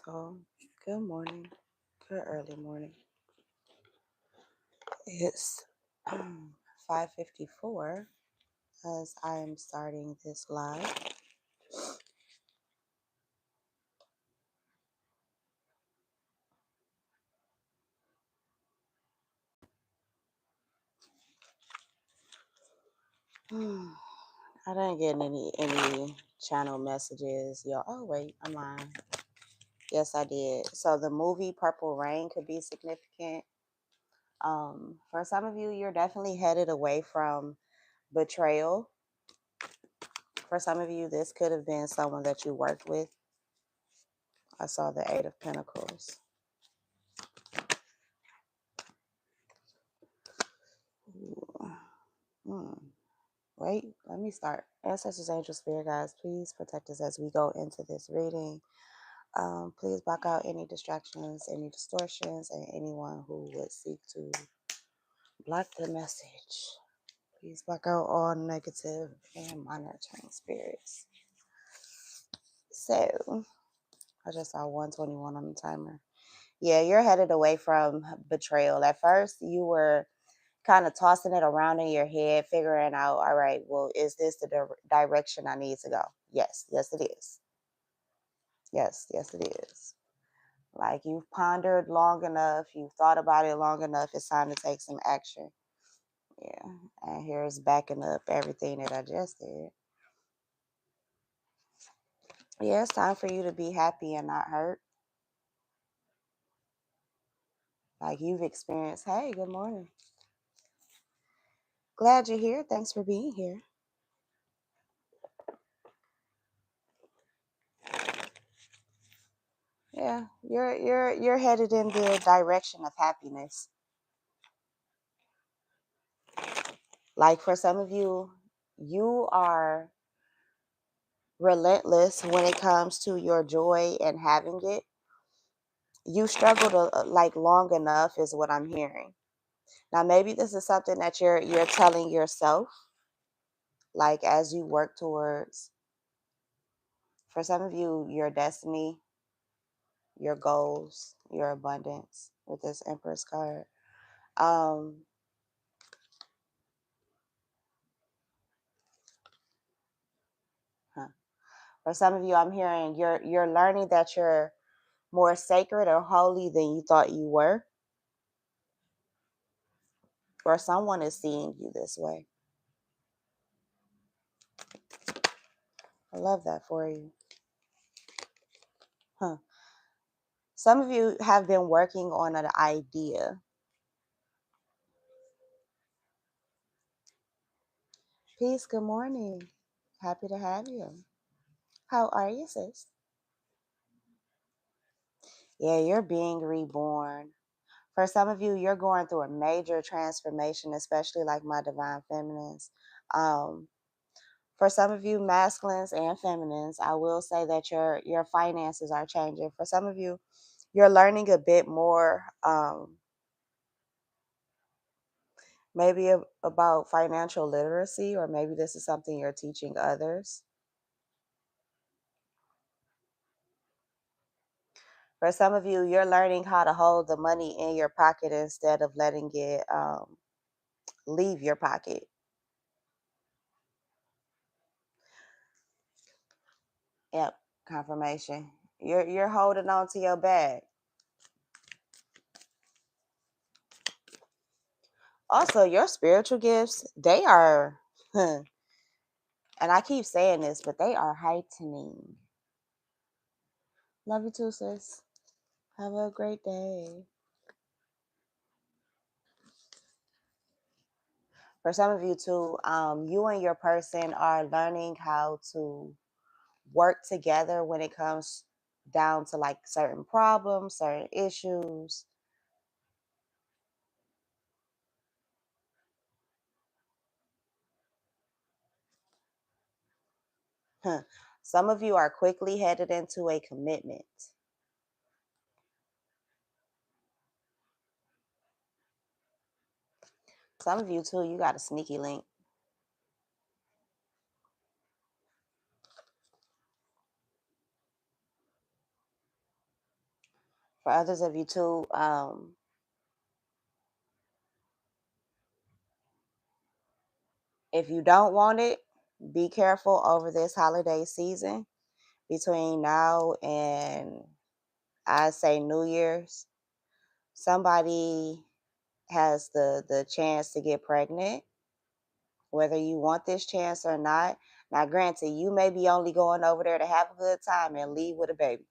So, good morning, good early morning. It's 5:54 as I am starting this live. I didn't get any channel messages. Yo, oh wait, I'm lying. Yes, I did. So the movie Purple Rain could be significant. For some of you, you're definitely headed away from betrayal. For some of you, this could have been someone that you worked with. I saw the Eight of Pentacles. Ooh. Hmm. Wait, let me start. Ancestors, angel, spirit guides, please protect us as we go into this reading. Please block out any distractions, any distortions, and anyone who would seek to block the message. Please block out all negative and monitoring spirits. So, I just saw 121 on the timer. Yeah, you're headed away from betrayal. At first, you were kind of tossing it around in your head, figuring out, all right, well, is this the direction I need to go? Yes, it is. Yes, it is. Like you've pondered long enough, you've thought about it long enough, it's time to take some action. Yeah, and here's backing up everything that I just did. Yeah, it's time for you to be happy and not hurt. Like you've experienced, hey, good morning. Glad you're here. Thanks for being here. Yeah, you're headed in the direction of happiness. Like for some of you, you are relentless when it comes to your joy and having it. You struggled like long enough is what I'm hearing. Now maybe this is something that you're telling yourself, like as you work towards, for some of you, your destiny, your goals, your abundance with this Empress card. Um huh. For some of you, I'm hearing you're learning that you're more sacred or holy than you thought you were, or someone is seeing you this way. I love that for you. Huh. Some of you have been working on an idea. Peace, good morning. Happy to have you. How are you, sis? Yeah, you're being reborn. For some of you, you're going through a major transformation, especially like my divine feminines. Um, for some of you, masculines and feminines, I will say that your finances are changing. For some of you, you're learning a bit more, maybe about financial literacy, or maybe this is something you're teaching others. For some of you, you're learning how to hold the money in your pocket instead of letting it leave your pocket. Yep, confirmation. You're holding on to your bag. Also, your spiritual gifts, they are, and I keep saying this, but they are heightening. Love you too, sis. Have a great day. For some of you too, you and your person are learning how to work together when it comes down to like certain problems, certain issues. Huh. Some of you are quickly headed into a commitment. Some of you too, you got a sneaky link. For others of you too, if you don't want it, be careful over this holiday season between now and I say New Year's. Somebody has the chance to get pregnant, whether you want this chance or not. Now, granted, you may be only going over there to have a good time and leave with a baby.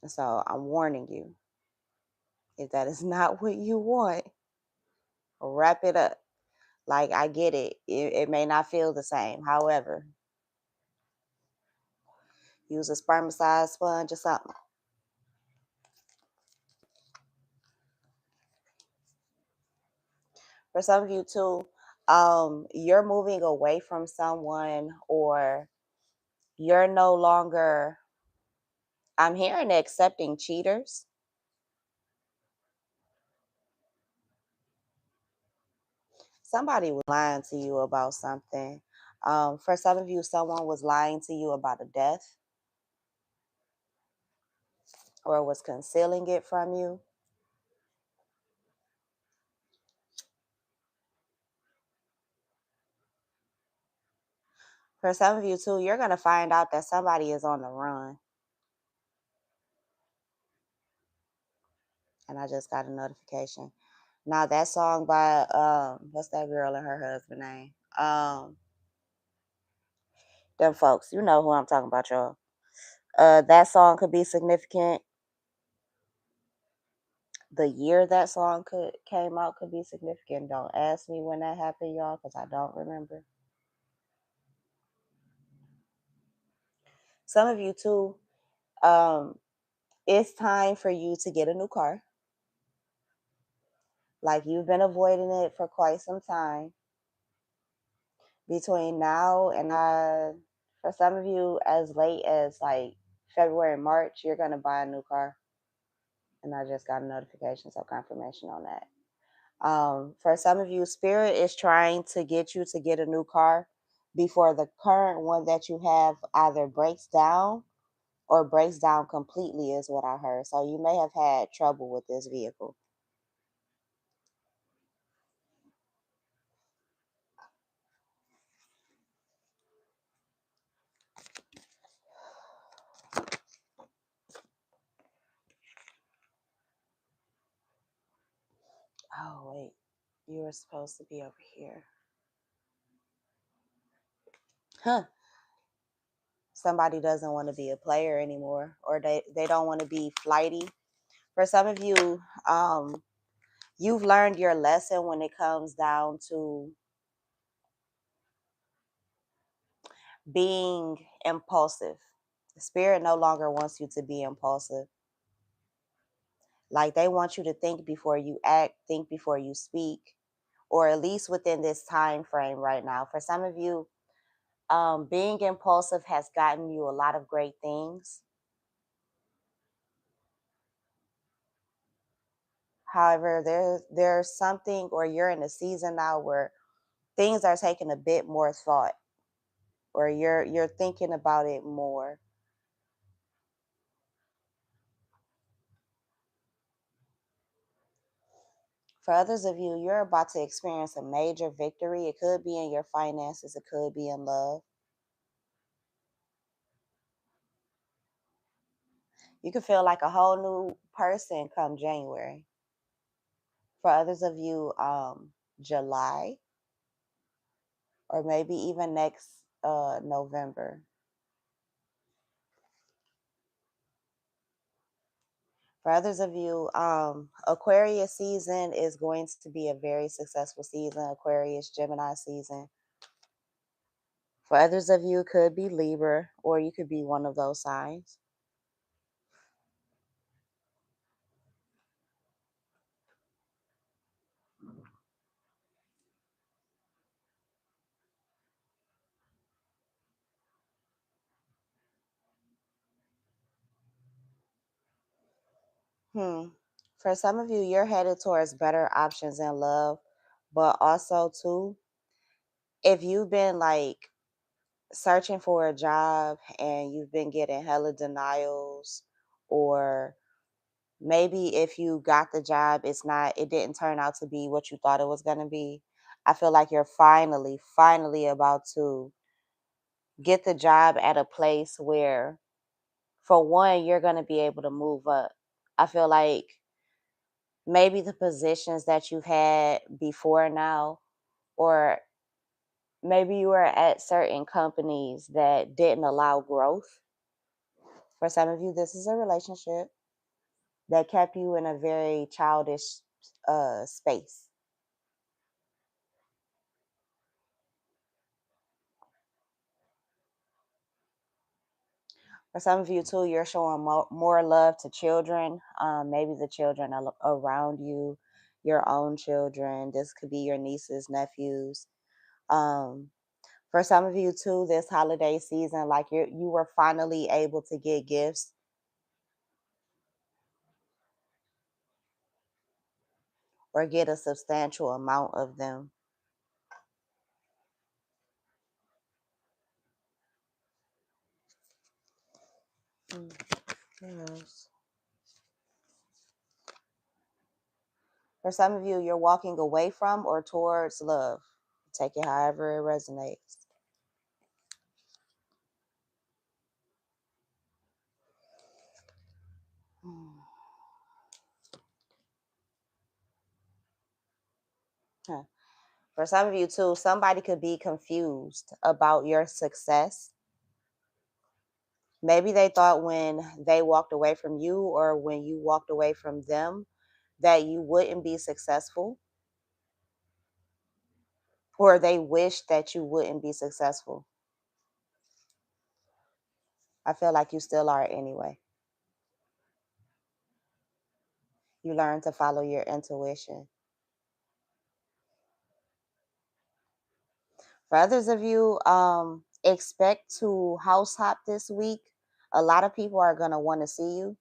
So I'm warning you, if that is not what you want, wrap it up. Like, I get it. It may not feel the same. However, use a spermicide sponge or something. For some of you too, you're moving away from someone, or you're no longer, I'm hearing accepting cheaters. Somebody was lying to you about something. For some of you, someone was lying to you about a death or was concealing it from you. For some of you too, you're going to find out that somebody is on the run. And I just got a notification. Now that song by what's that girl and her husband name? Them folks, you know who I'm talking about, y'all. That song could be significant. The year that song could came out could be significant. Don't ask me when that happened, y'all, because I don't remember. Some of you too, it's time for you to get a new car. Like, you've been avoiding it for quite some time. Between now and for some of you, as late as like February, March, you're gonna buy a new car. And I just got a notification, so confirmation on that. For some of you, Spirit is trying to get you to get a new car before the current one that you have either breaks down or breaks down completely, is what I heard. So you may have had trouble with this vehicle. Oh, wait. You were supposed to be over here. Huh. Somebody doesn't want to be a player anymore, or they don't want to be flighty. For some of you, you've learned your lesson when it comes down to being impulsive. The spirit no longer wants you to be impulsive. Like, they want you to think before you act, think before you speak, or at least within this time frame right now. For some of you, being impulsive has gotten you a lot of great things. However, there's something, or you're in a season now where things are taking a bit more thought, or you're thinking about it more. For others of you, you're about to experience a major victory. It could be in your finances, it could be in love. You could feel like a whole new person come January. For others of you, July, or maybe even next November. For others of you, Aquarius season is going to be a very successful season. Aquarius, Gemini season. For others of you, it could be Libra, or you could be one of those signs. For some of you, you're headed towards better options in love, but also too, if you've been like searching for a job and you've been getting hella denials, or maybe if you got the job, it didn't turn out to be what you thought it was going to be. I feel like you're finally about to get the job at a place where, for one, you're going to be able to move up. I feel like maybe the positions that you've had before now, or maybe you were at certain companies that didn't allow growth. For some of you, this is a relationship that kept you in a very childish space. For some of you too, you're showing more love to children. Maybe the children around you, your own children. This could be your nieces, nephews. Um, for some of you too, this holiday season, like you were finally able to get gifts or get a substantial amount of them. Mm, yes. For some of you, you're walking away from or towards love. Take it however it resonates. Mm. Huh. For some of you too, somebody could be confused about your success. Maybe they thought when they walked away from you or when you walked away from them that you wouldn't be successful, or they wished that you wouldn't be successful. I feel like you still are anyway. You learn to follow your intuition. For others of you, expect to house hop this week. A lot of people are going to want to see you.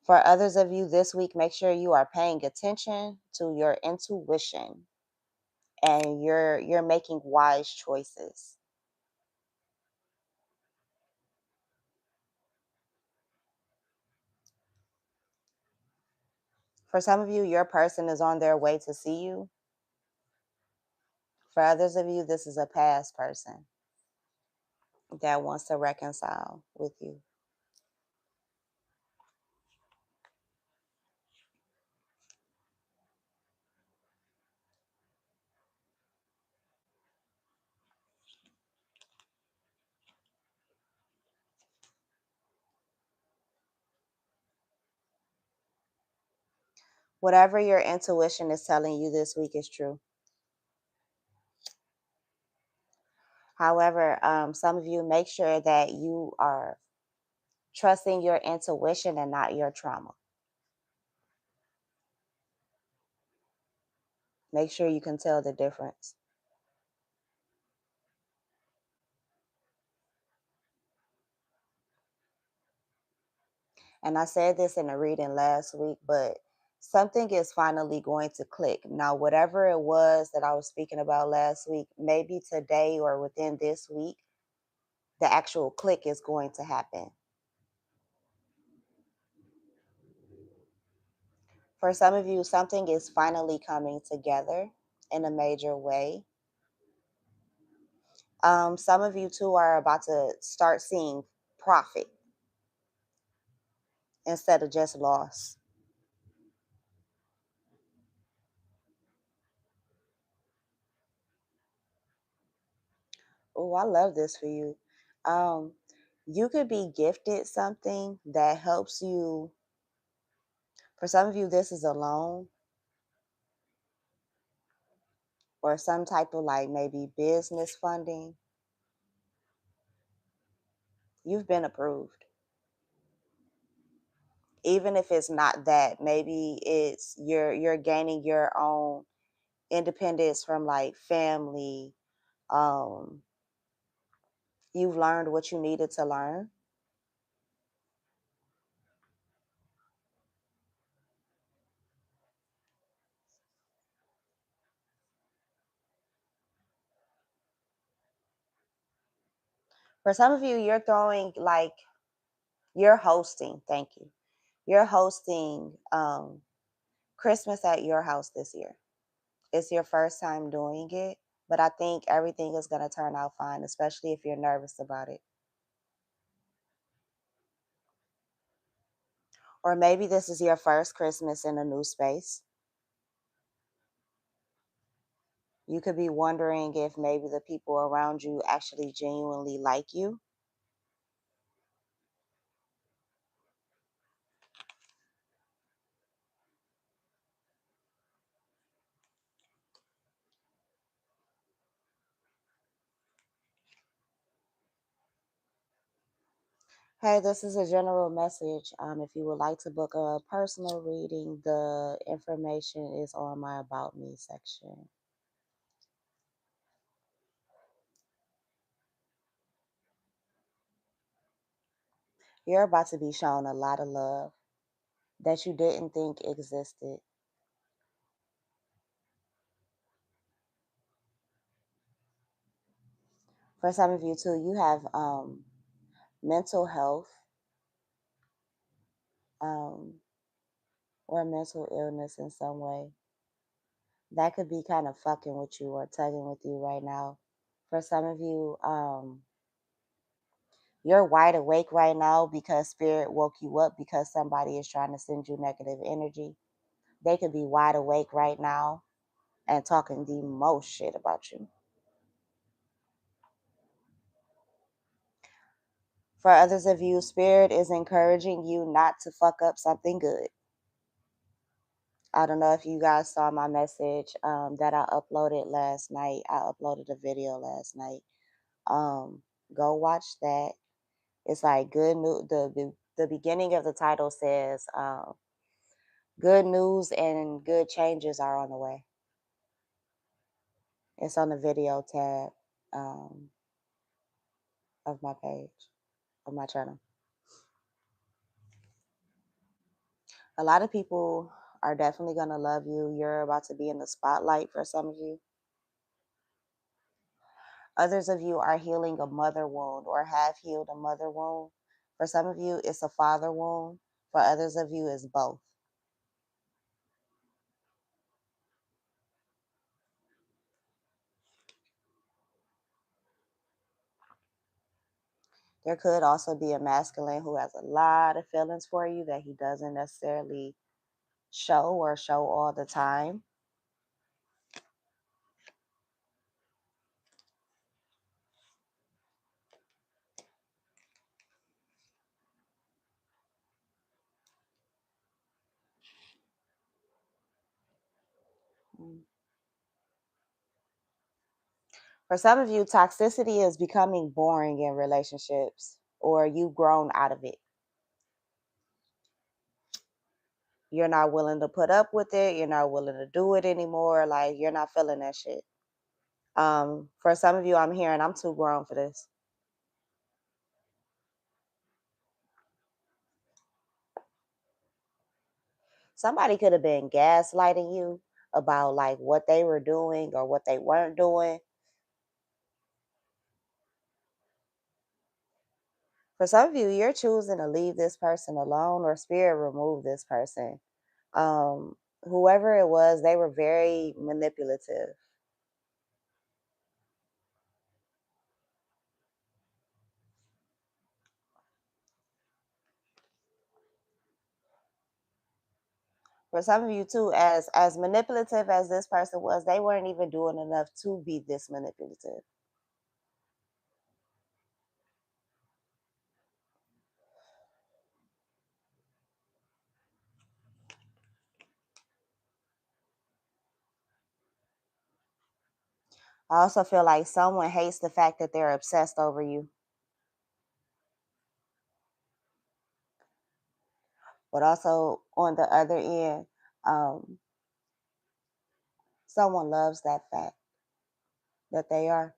For others of you this week, make sure you are paying attention to your intuition and you're making wise choices. For some of you, your person is on their way to see you. For others of you, this is a past person that wants to reconcile with you. Whatever your intuition is telling you this week is true. However, some of you, make sure that you are trusting your intuition and not your trauma. Make sure you can tell the difference. And I said this in a reading last week, but something is finally going to click. Now, whatever it was that I was speaking about last week, maybe today or within this week, the actual click is going to happen. For some of you, something is finally coming together in a major way. Some of you too are about to start seeing profit instead of just loss. Oh, I love this for you. Um, you could be gifted something that helps you. For some of you, this is a loan or some type of like maybe business funding. You've been approved. Even if it's not that, maybe it's you're gaining your own independence from like family. Um, you've learned what you needed to learn. For some of you, you're throwing like You're hosting, thank you. You're hosting Christmas at your house this year. It's your first time doing it, but I think everything is going to turn out fine, especially if you're nervous about it. Or maybe this is your first Christmas in a new space. You could be wondering if maybe the people around you actually genuinely like you. Hey, this is a general message. If you would like to book a personal reading, the information is on my About Me section. You're about to be shown a lot of love that you didn't think existed. For some of you, too, you have mental health um, or mental illness in some way. That could be kind of fucking with you or tugging with you right now. For some of you, you're wide awake right now because spirit woke you up because somebody is trying to send you negative energy. They could be wide awake right now and talking the most shit about you. For others of you, spirit is encouraging you not to fuck up something good. I don't know if you guys saw my message that I uploaded last night. I uploaded a video last night. Um, Go watch that. It's like good news. The beginning of the title says, "Good news and good changes are on the way." It's on the video tab um, of my page, of my channel. A lot of people are definitely going to love you. You're about to be in the spotlight for some of you. Others of you are healing a mother wound or have healed a mother wound. For some of you, it's a father wound. For others of you, it's both. There could also be a masculine who has a lot of feelings for you that he doesn't necessarily show all the time. Mm. For some of you, toxicity is becoming boring in relationships or you've grown out of it. You're not willing to put up with it. You're not willing to do it anymore. Like you're not feeling that shit. For some of you, I'm hearing I'm too grown for this. Somebody could have been gaslighting you about like what they were doing or what they weren't doing. For some of you, you're choosing to leave this person alone or spirit remove this person. Whoever it was, they were very manipulative. For some of you too, as manipulative as this person was, they weren't even doing enough to be this manipulative. I also feel like someone hates the fact that they're obsessed over you. But also on the other end, um, someone loves that fact that they are.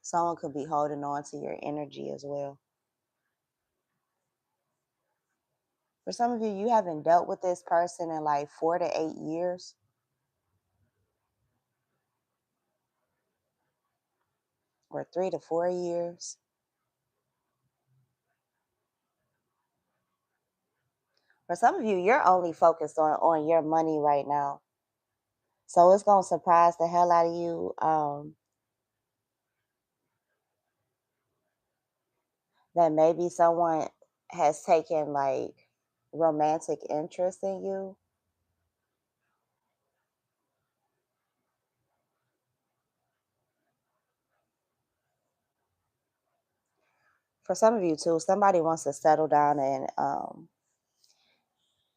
Someone could be holding on to your energy as well. For some of you, you haven't dealt with this person in like 4 to 8 years, or 3 to 4 years. For some of you, you're only focused on your money right now. So it's gonna surprise the hell out of you. That maybe someone has taken like romantic interest in you. For some of you too, somebody wants to settle down and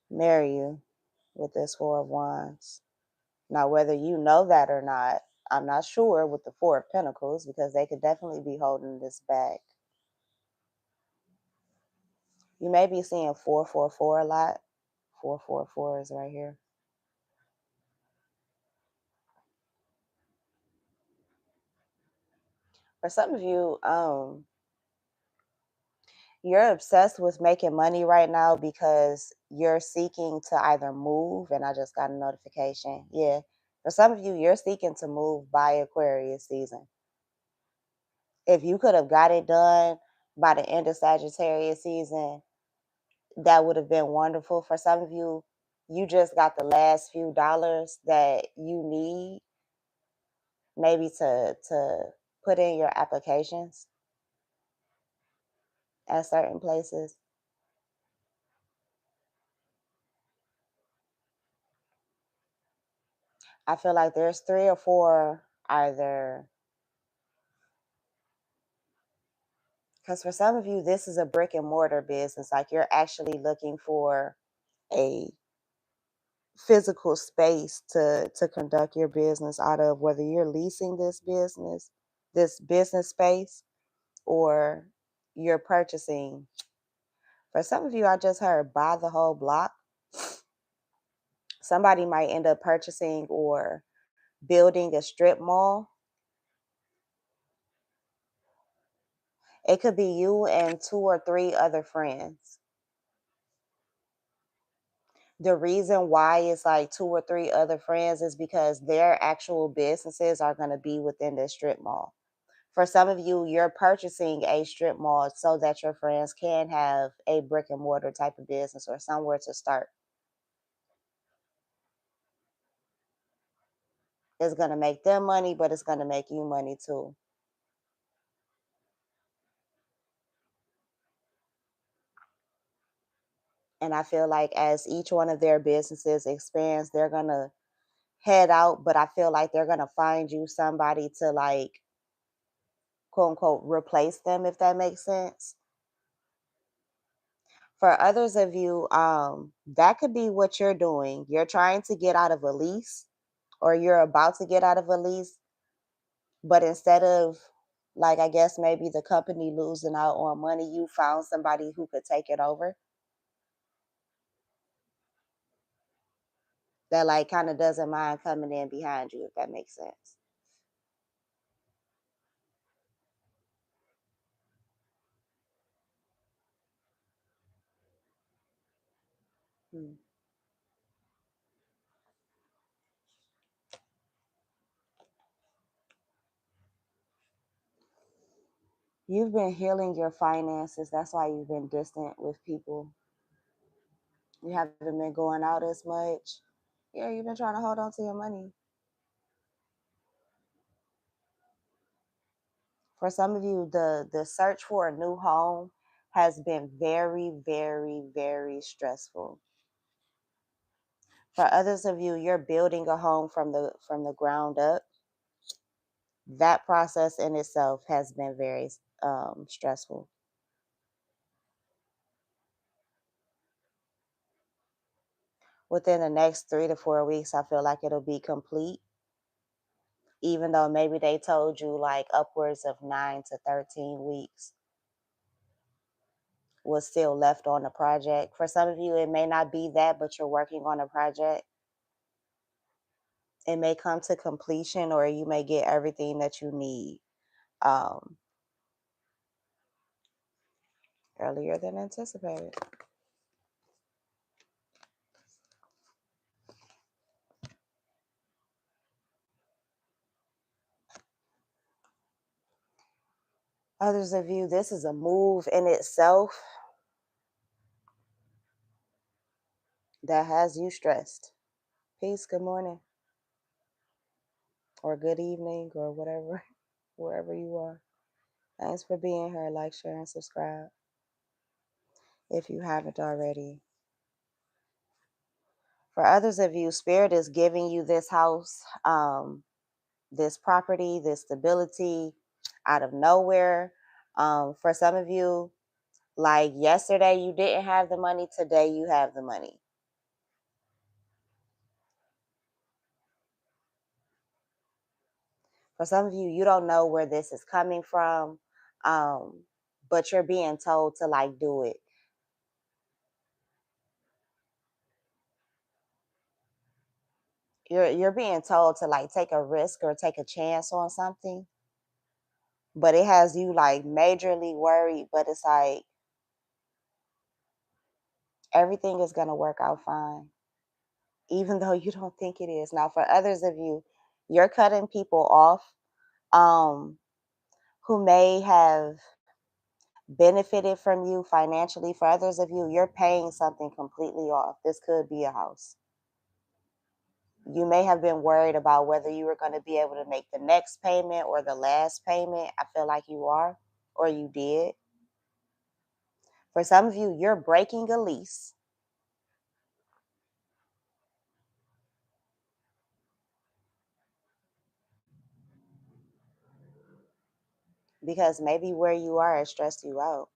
marry you with this Four of Wands. Now, whether you know that or not, I'm not sure with the Four of Pentacles, because they could definitely be holding this back. You may be seeing 444 a lot. 444 is right here. For some of you, you're obsessed with making money right now because you're seeking to either move, and I just got a notification. Yeah. For some of you, you're seeking to move by Aquarius season. If you could have got it done by the end of Sagittarius season, that would have been wonderful. For some of you, you just got the last few dollars that you need, maybe to put in your applications at certain places. I feel like there's 3 or 4 either, because for some of you, this is a brick and mortar business. Like, you're actually looking for a physical space to conduct your business out of, whether you're leasing this business space, or you're purchasing. For some of you, I just heard buy the whole block. Somebody might end up purchasing or building a strip mall. It could be you and 2 or 3 other friends. The reason why it's like 2 or 3 other friends is because their actual businesses are going to be within this strip mall. For some of you, you're purchasing a strip mall so that your friends can have a brick and mortar type of business or somewhere to start. It's going to make them money, but it's going to make you money too. And I feel like as each one of their businesses expands, they're going to head out, but I feel like they're going to find you somebody to, like, quote unquote, replace them, if that makes sense. For others of you, that could be what you're doing. You're trying to get out of a lease, or you're about to get out of a lease, but instead of, like, I guess maybe the company losing out on money, you found somebody who could take it over, that, like, kind of doesn't mind coming in behind you, if that makes sense. Hmm. You've been healing your finances. That's why you've been distant with people. You haven't been going out as much. Yeah, you've been trying to hold on to your money. For some of you, the search for a new home has been very, very, very stressful. For others of you, you're building a home from the ground up. That process in itself has been very stressful. Within the next 3 to 4 weeks, I feel like it'll be complete, even though maybe they told you like upwards of 9 to 13 weeks was still left on the project. For some of you, it may not be that, but you're working on a project. It may come to completion, or you may get everything that you need um, earlier than anticipated. Others of you, this is a move in itself that has you stressed. Peace, good morning, or good evening, or whatever, wherever you are. Thanks for being here. Like, share, and subscribe if you haven't already. For others of you, Spirit is giving you this house, this property, this stability out of nowhere. For some of you, like yesterday, you didn't have the money. Today, you have the money. For some of you, you don't know where this is coming from, um, but you're being told to like do it. You're being told to like take a risk or take a chance on something, but it has you like majorly worried. But it's like everything is gonna work out fine, even though you don't think it is. Now, for others of you, you're cutting people off um, who may have benefited from you financially. For others of you, you're paying something completely off. This could be a house. You may have been worried about whether you were going to be able to make the next payment or the last payment. I feel like you are, or you did. For some of you, you're breaking a lease because maybe where you are has stressed you out.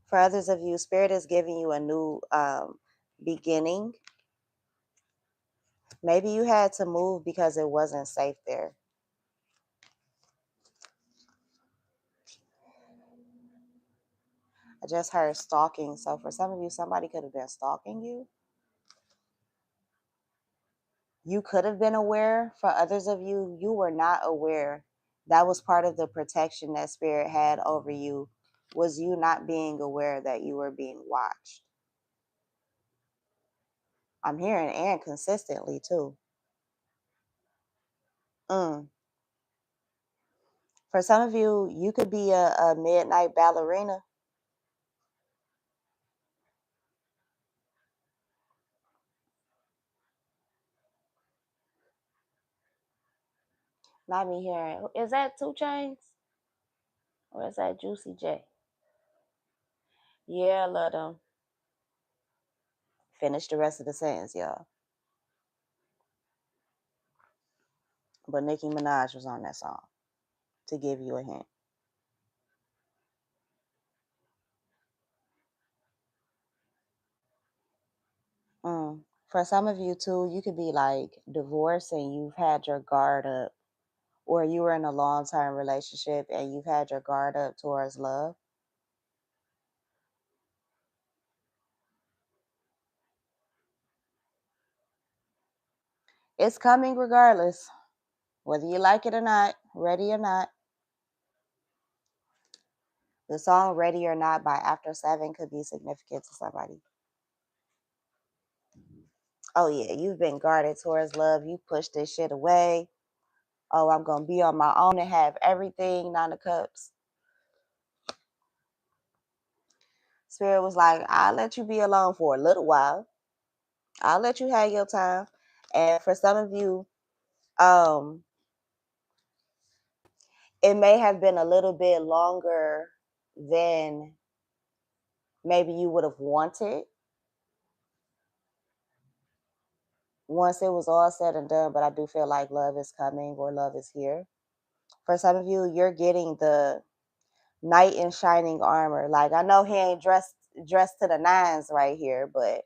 For others of you, Spirit is giving you a new beginning. Maybe you had to move because it wasn't safe there. I just heard stalking. So for some of you, somebody could have been stalking you. You could have been aware. For others of you, you were not aware. That was part of the protection that Spirit had over you, was you not being aware that you were being watched. I'm hearing and consistently too. Mm. For some of you, you could be a midnight ballerina. Not me hearing. Is that Two Chains or is that Juicy J? Yeah, I love them. Finish the rest of the sentence, y'all. But Nicki Minaj was on that song, to give you a hint. For some of you too, you could be like divorced and you've had your guard up, or you were in a long term relationship and you've had your guard up towards love. It's coming regardless, whether you like it or not, ready or not. The song Ready or Not by After Seven could be significant to somebody. Oh, yeah, you've been guarded towards love. You pushed this shit away. Oh, I'm going to be on my own and have everything, Nine of Cups. Spirit was like, I'll let you be alone for a little while. I'll let you have your time. And for some of you, um, it may have been a little bit longer than maybe you would have wanted once it was all said and done. But I do feel like love is coming or love is here. For some of you, you're getting the knight in shining armor. Like, I know he ain't dressed to the nines right here, but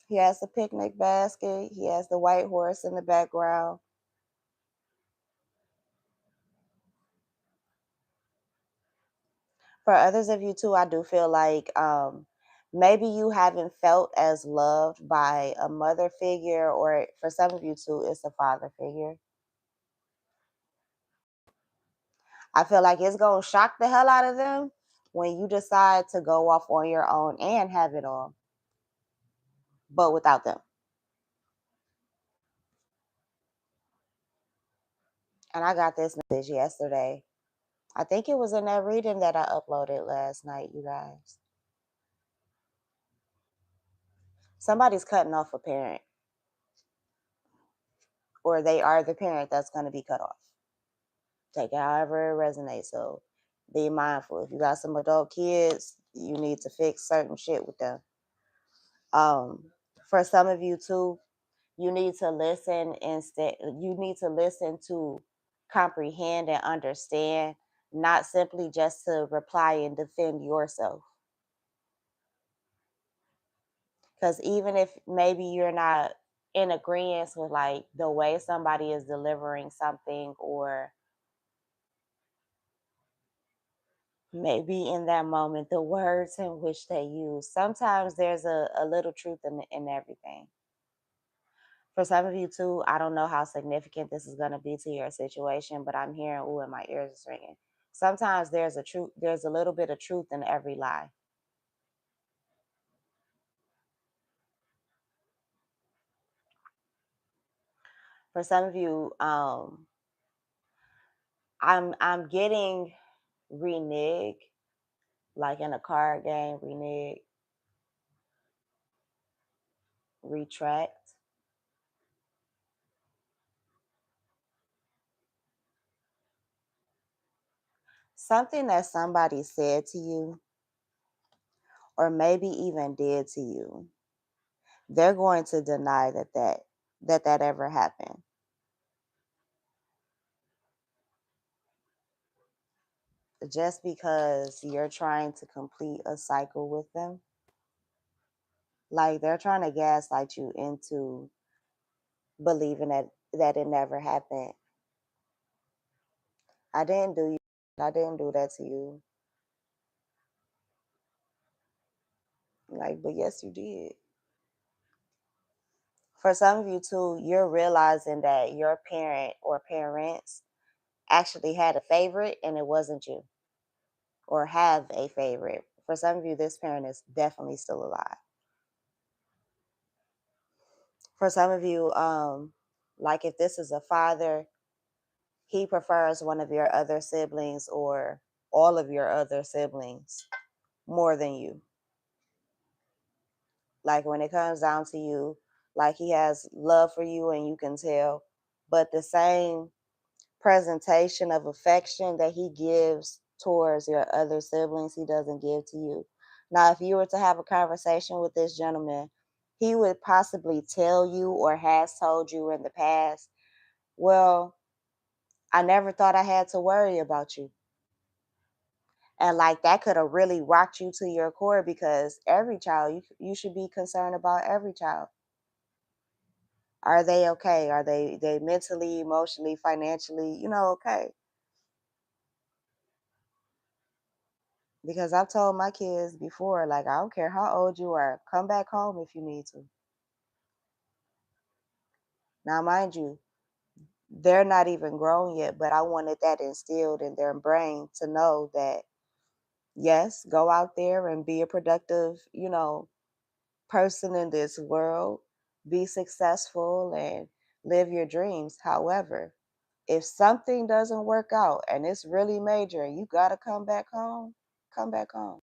he has the picnic basket. He has the white horse in the background. For others of you too, I do feel like maybe you haven't felt as loved by a mother figure, or for some of you too, it's a father figure. I feel like it's going to shock the hell out of them when you decide to go off on your own and have it all, but without them. And I got this message yesterday. I think it was in that reading that I uploaded last night, you guys. Somebody's cutting off a parent, or they are the parent that's going to be cut off. Take it however it resonates. So be mindful. If you got some adult kids, you need to fix certain shit with them. For some of you too, you need to listen instead. You need to listen to comprehend and understand, not simply just to reply and defend yourself. Because even if maybe you're not in agreement with like the way somebody is delivering something, or maybe in that moment the words in which they use, sometimes there's a little truth in everything. For some of you too, I don't know how significant this is going to be to your situation, but I'm hearing, ooh, and my ears is ringing. Sometimes there's a little bit of truth in every lie. For some of you, I'm getting renege, like in a card game, renege, retract. Something that somebody said to you, or maybe even did to you, they're going to deny that ever happened. Just because you're trying to complete a cycle with them, like they're trying to gaslight you into believing that it never happened. I didn't do you. I didn't do that to you. Like, but yes, you did. For some of you too, you're realizing that your parent or parents actually had a favorite and it wasn't you, or have a favorite. For some of you, this parent is definitely still alive. For some of you, like if this is a father, he prefers one of your other siblings or all of your other siblings more than you. Like when it comes down to you, like he has love for you and you can tell, but the same presentation of affection that he gives towards your other siblings, he doesn't give to you. Now, if you were to have a conversation with this gentleman, he would possibly tell you or has told you in the past, well, I never thought I had to worry about you. And like that could have really rocked you to your core, because every child, you should be concerned about every child. Are they okay? Are they mentally, emotionally, financially, okay? Because I've told my kids before, like, I don't care how old you are, come back home if you need to. Now, mind you, they're not even grown yet, but I wanted that instilled in their brain to know that, yes, go out there and be a productive, person in this world, be successful and live your dreams. However, if something doesn't work out and it's really major and you got to come back home, come back home.